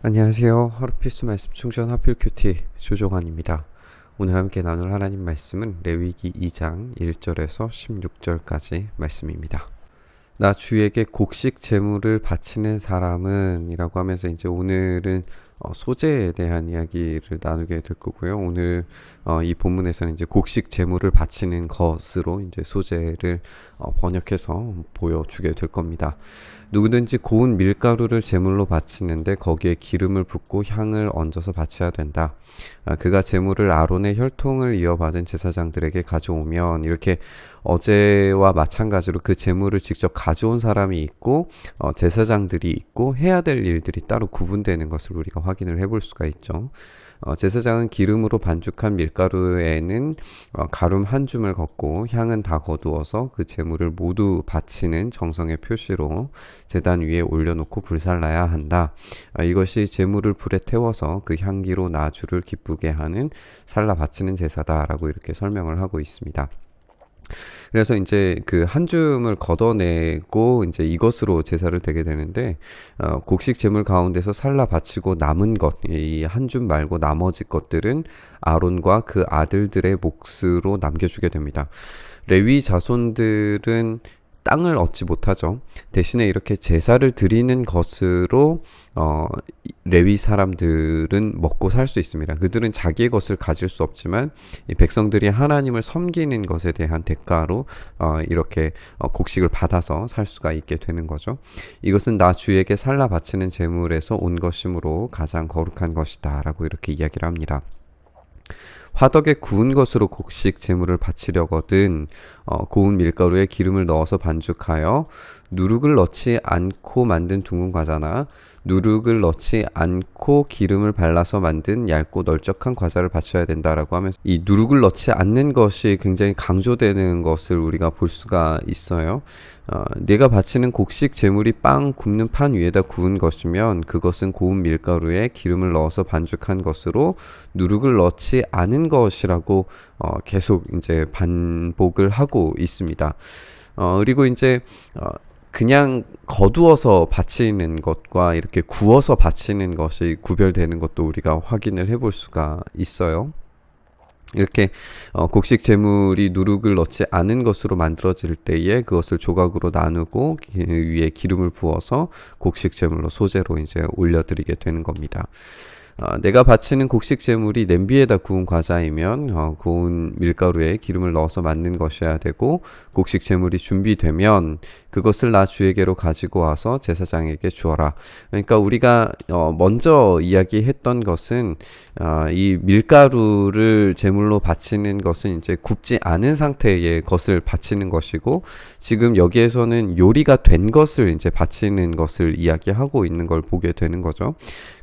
안녕하세요. 하루 필수 말씀 충전 하필 큐티 조종환입니다. 오늘 함께 나눌 하나님 말씀은 레위기 2장 1절에서 16절까지 말씀입니다. 나 주에게 곡식 제물을 바치는 사람은 이라고 하면서 이제 오늘은 소재에 대한 이야기를 나누게 될 거고요. 오늘 이 본문에서는 이제 곡식 제물을 바치는 것으로 이제 소재를 번역해서 보여주게 될 겁니다. 누구든지 고운 밀가루를 제물로 바치는데 거기에 기름을 붓고 향을 얹어서 바쳐야 된다. 그가 제물을 아론의 혈통을 이어받은 제사장들에게 가져오면 이렇게 어제와 마찬가지로 그 제물을 직접 가져온 사람이 있고 제사장들이 있고 해야 될 일들이 따로 구분되는 것을 우리가 확인을 해볼 수가 있죠. 제사장은 기름으로 반죽한 밀가루에는 가름 한 줌을 걷고 향은 다 거두어서 그 제물을 모두 바치는 정성의 표시로 제단 위에 올려놓고 불살라야 한다. 이것이 제물을 불에 태워서 그 향기로 나 주를 기쁘게 하는 살라 바치는 제사다라고 이렇게 설명을 하고 있습니다. 그래서 이제 그 한 줌을 걷어내고 이제 이것으로 제사를 드게 되는데 곡식 제물 가운데서 살라 바치고 남은 것, 이 한 줌 말고 나머지 것들은 아론과 그 아들들의 몫으로 남겨주게 됩니다. 레위 자손들은 땅을 얻지 못하죠. 대신에 이렇게 제사를 드리는 것으로 레위 사람들은 먹고 살 수 있습니다. 그들은 자기의 것을 가질 수 없지만 이 백성들이 하나님을 섬기는 것에 대한 대가로 이렇게 곡식을 받아서 살 수가 있게 되는 거죠. 이것은 나 주에게 살라 바치는 제물에서 온 것이므로 가장 거룩한 것이다 라고 이렇게 이야기를 합니다. 화덕에 구운 것으로 곡식 제물을 바치려거든 고운 밀가루에 기름을 넣어서 반죽하여 누룩을 넣지 않고 만든 둥근 과자나 누룩을 넣지 않고 기름을 발라서 만든 얇고 널쩍한 과자를 바쳐야 된다라고 하면서 이 누룩을 넣지 않는 것이 굉장히 강조되는 것을 우리가 볼 수가 있어요. 내가 바치는 곡식 제물이 빵 굽는 판 위에다 구운 것이면 그것은 고운 밀가루에 기름을 넣어서 반죽한 것으로 누룩을 넣지 않은 것이라고 계속 이제 반복을 하고 있습니다. 그리고 이제 그냥 거두어서 바치는 것과 이렇게 구워서 바치는 것이 구별되는 것도 우리가 확인을 해볼 수가 있어요. 이렇게 곡식 제물이 누룩을 넣지 않은 것으로 만들어질 때에 그것을 조각으로 나누고 위에 기름을 부어서 곡식 제물로 소재로 이제 올려드리게 되는 겁니다. 내가 바치는 곡식 제물이 냄비에다 구운 과자이면 구운 밀가루에 기름을 넣어서 만든 것이어야 되고 곡식 제물이 준비되면 그것을 나 주에게로 가지고 와서 제사장에게 주어라. 그러니까 우리가 먼저 이야기했던 것은 이 밀가루를 제물로 바치는 것은 이제 굽지 않은 상태의 것을 바치는 것이고 지금 여기에서는 요리가 된 것을 이제 바치는 것을 이야기하고 있는 걸 보게 되는 거죠.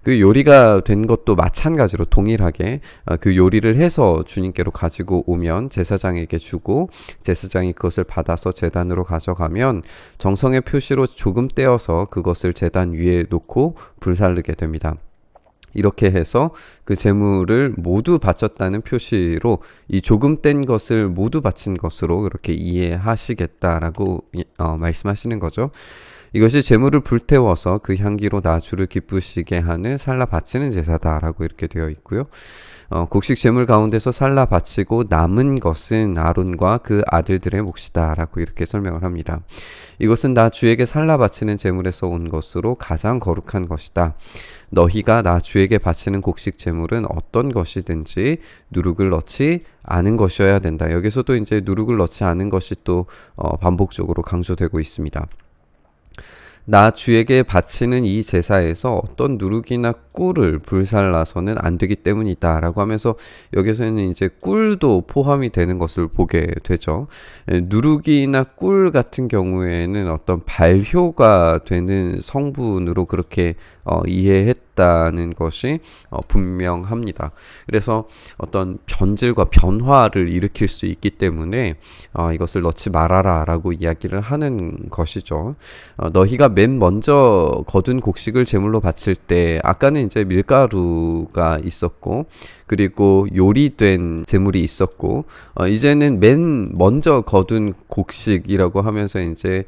그 요리가 된 것도 마찬가지로 동일하게 그 요리를 해서 주님께로 가지고 오면 제사장에게 주고 제사장이 그것을 받아서 제단으로 가져가면 정성의 표시로 조금 떼어서 그것을 제단 위에 놓고 불살르게 됩니다. 이렇게 해서 그 제물을 모두 바쳤다는 표시로 이 조금 뗀 것을 모두 바친 것으로 그렇게 이해하시겠다라고 말씀하시는 거죠. 이것이 제물을 불태워서 그 향기로 나 주를 기쁘시게 하는 살라 바치는 제사다라고 이렇게 되어 있고요. 곡식 제물 가운데서 살라 바치고 남은 것은 아론과 그 아들들의 몫이다라고 이렇게 설명을 합니다. 이것은 나 주에게 살라 바치는 제물에서 온 것으로 가장 거룩한 것이다. 너희가 나 주에게 바치는 곡식 제물은 어떤 것이든지 누룩을 넣지 않은 것이어야 된다. 여기서도 이제 누룩을 넣지 않은 것이 또 반복적으로 강조되고 있습니다. 나 주에게 바치는 이 제사에서 어떤 누룩이나 꿀을 불살라서는 안 되기 때문이다 라고 하면서 여기서는 이제 꿀도 포함이 되는 것을 보게 되죠. 누룩이나 꿀 같은 경우에는 어떤 발효가 되는 성분으로 그렇게 이해했다는 것이 분명합니다. 그래서 어떤 변질과 변화를 일으킬 수 있기 때문에 이것을 넣지 말아라 라고 이야기를 하는 것이죠. 너희가 맨 먼저 거둔 곡식을 제물로 바칠 때 아까는 이제 밀가루가 있었고 그리고 요리된 제물이 있었고 이제는 맨 먼저 거둔 곡식이라고 하면서 이제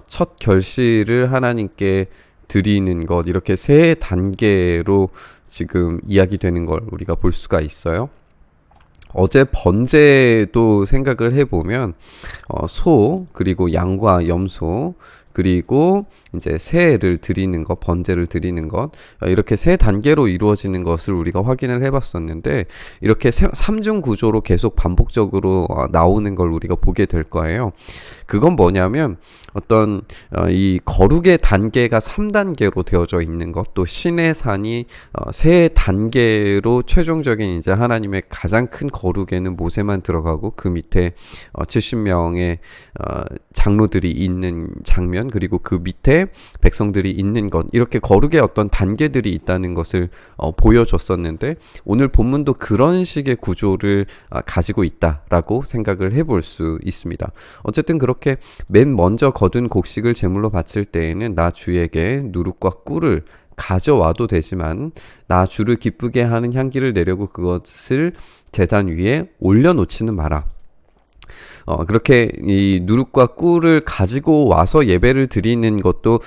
첫 결실을 하나님께 드리는 것, 이렇게 세 단계로 지금 이야기되는 걸 우리가 볼 수가 있어요. 어제 번제도 생각을 해보면 소, 그리고 양과 염소, 그리고 이제 새를 드리는 것, 번제를 드리는 것, 이렇게 세 단계로 이루어지는 것을 우리가 확인을 해봤었는데, 이렇게 삼중 구조로 계속 반복적으로 나오는 걸 우리가 보게 될 거예요. 그건 뭐냐면 어떤 이 거룩의 단계가 3단계로 되어져 있는 것, 또 신의 산이 세 단계로 최종적인 이제 하나님의 가장 큰 거룩에는 모세만 들어가고 그 밑에 70명의 장로들이 있는 장면, 그리고 그 밑에 백성들이 있는 것, 이렇게 거룩의 어떤 단계들이 있다는 것을 보여줬었는데, 오늘 본문도 그런 식의 구조를 가지고 있다라고 생각을 해볼 수 있습니다. 어쨌든 그렇게 맨 먼저 거둔 곡식을 제물로 바칠 때에는 나 주에게 누룩과 꿀을 가져와도 되지만 나 주를 기쁘게 하는 향기를 내려고 그것을 제단 위에 올려놓지는 마라. 그렇게 이 누룩과 꿀을 가지고 와서 예배를 드리는 것도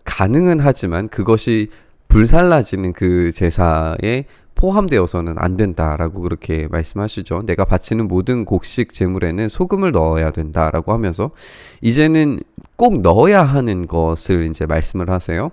가능은 하지만 그것이 불살라지는 그 제사에 포함되어서는 안 된다라고 그렇게 말씀하시죠. 내가 바치는 모든 곡식 제물에는 소금을 넣어야 된다라고 하면서 이제는 꼭 넣어야 하는 것을 이제 말씀을 하세요.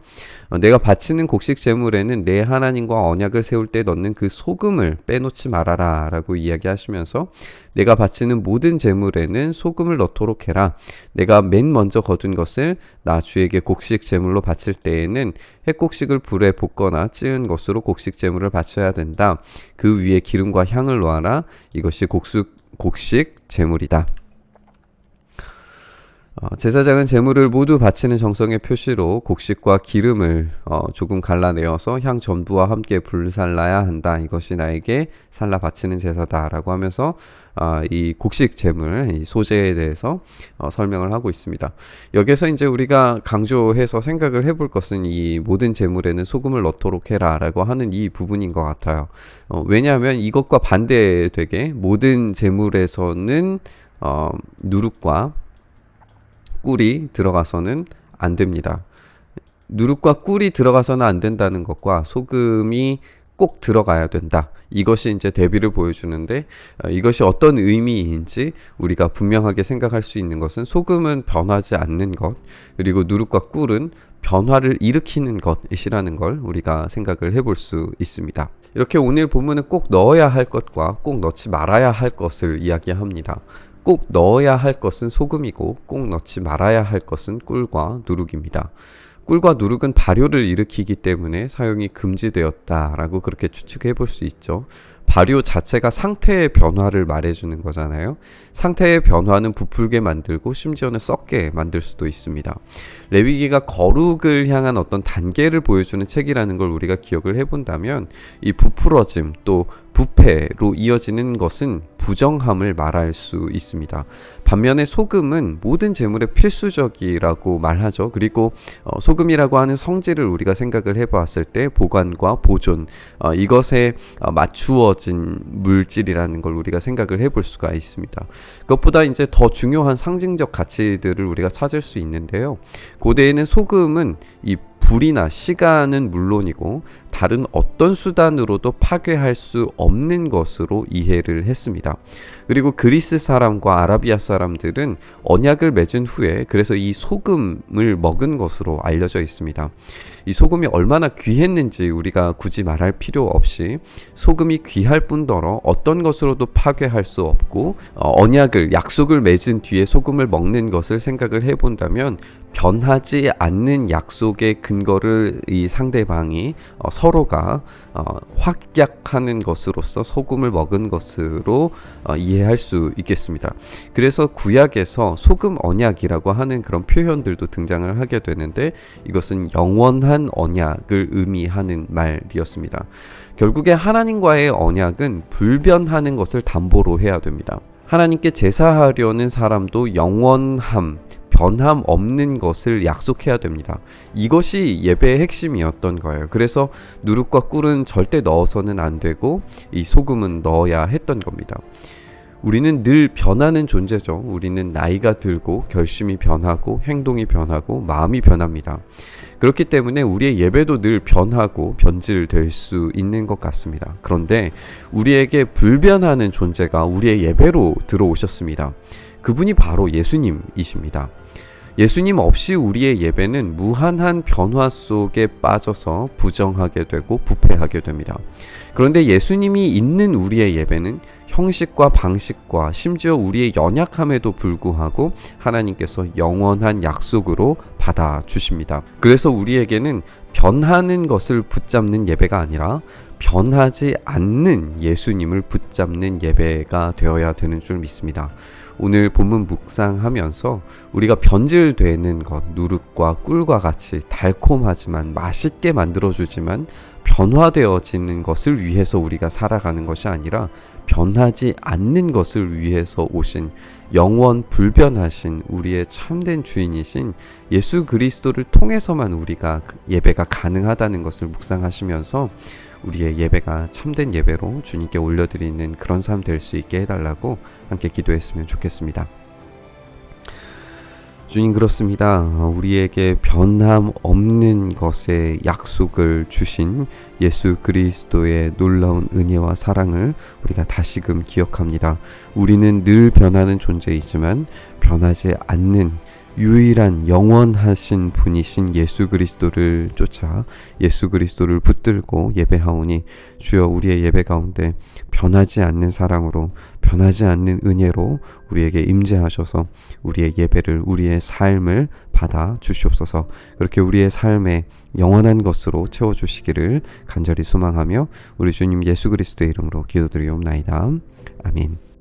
내가 바치는 곡식 제물에는 내 하나님과 언약을 세울 때 넣는 그 소금을 빼놓지 말아라 라고 이야기하시면서 내가 바치는 모든 제물에는 소금을 넣도록 해라. 내가 맨 먼저 거둔 것을 나 주에게 곡식 제물로 바칠 때에는 햇곡식을 불에 볶거나 찌은 것으로 곡식 제물을 바쳐야 된다. 그 위에 기름과 향을 놓아라. 이것이 곡식 제물이다. 제사장은 제물을 모두 바치는 정성의 표시로 곡식과 기름을 조금 갈라내어서 향 전부와 함께 불살라야 한다. 이것이 나에게 살라 바치는 제사다라고 하면서 이 곡식 제물, 이 소재에 대해서 설명을 하고 있습니다. 여기서 이제 우리가 강조해서 생각을 해볼 것은 이 모든 제물에는 소금을 넣도록 해라라고 하는 이 부분인 것 같아요. 왜냐하면 이것과 반대되게 모든 제물에서는 누룩과 꿀이 들어가서는 안 됩니다. 누룩과 꿀이 들어가서는 안 된다는 것과 소금이 꼭 들어가야 된다. 이것이 이제 대비를 보여주는데 이것이 어떤 의미인지 우리가 분명하게 생각할 수 있는 것은 소금은 변하지 않는 것, 그리고 누룩과 꿀은 변화를 일으키는 것이라는 걸 우리가 생각을 해볼 수 있습니다. 이렇게 오늘 본문은 꼭 넣어야 할 것과 꼭 넣지 말아야 할 것을 이야기합니다. 꼭 넣어야 할 것은 소금이고 꼭 넣지 말아야 할 것은 꿀과 누룩입니다. 꿀과 누룩은 발효를 일으키기 때문에 사용이 금지되었다라고 그렇게 추측해 볼 수 있죠. 발효 자체가 상태의 변화를 말해주는 거잖아요. 상태의 변화는 부풀게 만들고 심지어는 썩게 만들 수도 있습니다. 레위기가 거룩을 향한 어떤 단계를 보여주는 책이라는 걸 우리가 기억을 해본다면 이 부풀어짐 또 부패로 이어지는 것은 부정함을 말할 수 있습니다. 반면에 소금은 모든 제물에 필수적이라고 말하죠. 그리고 소금이라고 하는 성질을 우리가 생각을 해보았을 때 보관과 보존, 이것에 맞추어진 물질이라는 걸 우리가 생각을 해볼 수가 있습니다. 그것보다 이제 더 중요한 상징적 가치들을 우리가 찾을 수 있는데요. 고대에는 소금은 이 불이나 시간은 물론이고 다른 어떤 수단으로도 파괴할 수 없는 것으로 이해를 했습니다. 그리고 그리스 사람과 아라비아 사람들은 언약을 맺은 후에 그래서 이 소금을 먹은 것으로 알려져 있습니다. 이 소금이 얼마나 귀했는지 우리가 굳이 말할 필요 없이 소금이 귀할 뿐더러 어떤 것으로도 파괴할 수 없고 언약을 약속을 맺은 뒤에 소금을 먹는 것을 생각을 해본다면 변하지 않는 약속의 근거를 이 상대방이 서로가 확약하는 것으로서 소금을 먹은 것으로 이해할 수 있겠습니다. 그래서 구약에서 소금 언약이라고 하는 그런 표현들도 등장을 하게 되는데 이것은 영원한 언약을 의미하는 말이었습니다. 결국에 하나님과의 언약은 불변하는 것을 담보로 해야 됩니다. 하나님께 제사하려는 사람도 영원함, 변함 없는 것을 약속해야 됩니다. 이것이 예배의 핵심이었던 거예요. 그래서 누룩과 꿀은 절대 넣어서는 안 되고 이 소금은 넣어야 했던 겁니다. 우리는 늘 변하는 존재죠. 우리는 나이가 들고 결심이 변하고 행동이 변하고 마음이 변합니다. 그렇기 때문에 우리의 예배도 늘 변하고 변질될 수 있는 것 같습니다. 그런데 우리에게 불변하는 존재가 우리의 예배로 들어오셨습니다. 그분이 바로 예수님이십니다. 예수님 없이 우리의 예배는 무한한 변화 속에 빠져서 부정하게 되고 부패하게 됩니다. 그런데 예수님이 있는 우리의 예배는 형식과 방식과 심지어 우리의 연약함에도 불구하고 하나님께서 영원한 약속으로 받아주십니다. 그래서 우리에게는 변하는 것을 붙잡는 예배가 아니라 변하지 않는 예수님을 붙잡는 예배가 되어야 되는 줄 믿습니다. 오늘 본문 묵상하면서 우리가 변질되는 것, 누룩과 꿀과 같이 달콤하지만 맛있게 만들어주지만 변화되어지는 것을 위해서 우리가 살아가는 것이 아니라 변하지 않는 것을 위해서 오신 영원 불변하신 우리의 참된 주인이신 예수 그리스도를 통해서만 우리가 예배가 가능하다는 것을 묵상하시면서 우리의 예배가 참된 예배로 주님께 올려드리는 그런 삶 될 수 있게 해달라고 함께 기도했으면 좋겠습니다. 주님, 그렇습니다. 우리에게 변함 없는 것에 약속을 주신 예수 그리스도의 놀라운 은혜와 사랑을 우리가 다시금 기억합니다. 우리는 늘 변하는 존재이지만 변하지 않는 유일한 영원하신 분이신 예수 그리스도를 쫓아 예수 그리스도를 붙들고 예배하오니 주여 우리의 예배 가운데 변하지 않는 사랑으로 변하지 않는 은혜로 우리에게 임재하셔서 우리의 예배를 우리의 삶을 받아 주시옵소서. 그렇게 우리의 삶에 영원한 것으로 채워주시기를 간절히 소망하며 우리 주님 예수 그리스도의 이름으로 기도드리옵나이다. 아멘.